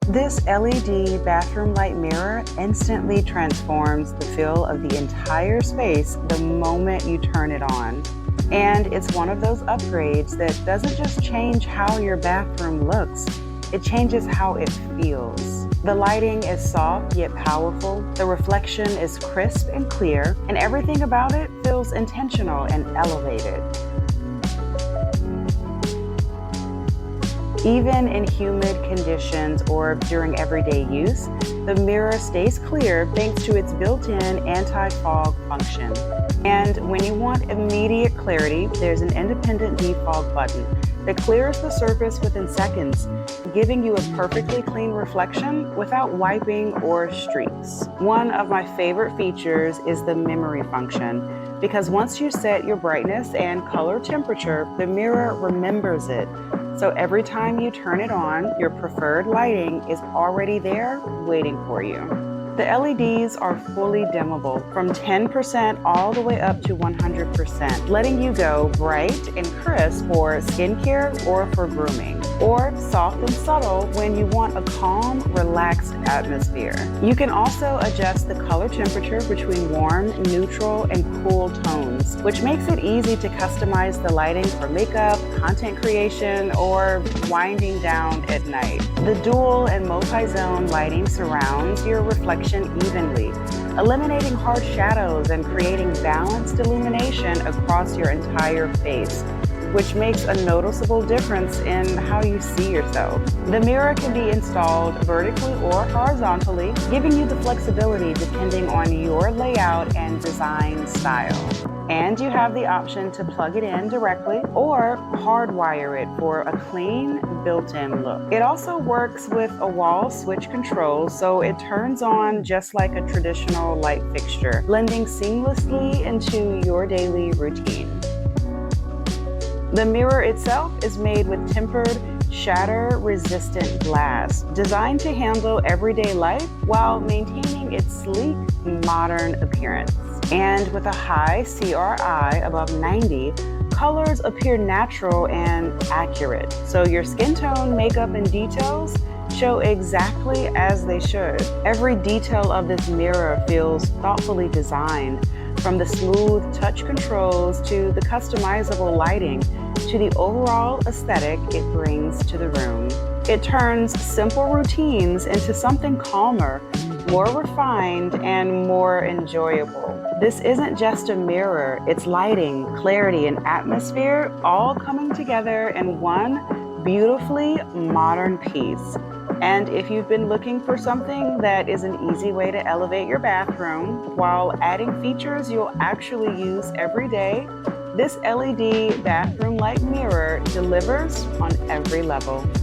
This LED bathroom light mirror instantly transforms the feel of the entire space the moment you turn it on. And it's one of those upgrades that doesn't just change how your bathroom looks, it changes how it feels. The lighting is soft yet powerful, the reflection is crisp and clear, and everything about it feels intentional and elevated. Even in humid conditions or during everyday use, the mirror stays clear thanks to its built-in anti-fog function. And when you want immediate clarity, there's an independent defog button that clears the surface within seconds, giving you a perfectly clean reflection without wiping or streaks. One of my favorite features is the memory function, because once you set your brightness and color temperature, the mirror remembers it. So every time you turn it on, your preferred lighting is already there waiting for you. The LEDs are fully dimmable from 10% all the way up to 100%, letting you go bright and crisp for skincare or for grooming, or soft and subtle when you want a calm, relaxed atmosphere. You can also adjust the color temperature between warm, neutral, and cool tones, which makes it easy to customize the lighting for makeup, content creation, or winding down at night. The dual and multi-zone lighting surrounds your reflection evenly, eliminating harsh shadows and creating balanced illumination across your entire face, which makes a noticeable difference in how you see yourself. The mirror can be installed vertically or horizontally, giving you the flexibility depending on your layout and design style. And you have the option to plug it in directly or hardwire it for a clean, built-in look. It also works with a wall switch control, so it turns on just like a traditional light fixture, blending seamlessly into your daily routine. The mirror itself is made with tempered, shatter-resistant glass, designed to handle everyday life while maintaining its sleek, modern appearance. And with a high CRI above 90, colors appear natural and accurate. So your skin tone, makeup, and details show exactly as they should. Every detail of this mirror feels thoughtfully designed, from the smooth touch controls to the customizable lighting to the overall aesthetic it brings to the room. It turns simple routines into something calmer, more refined, and more enjoyable. This isn't just a mirror, it's lighting, clarity, and atmosphere all coming together in one beautifully modern piece. And if you've been looking for something that is an easy way to elevate your bathroom while adding features you'll actually use every day, this LED bathroom light mirror delivers on every level.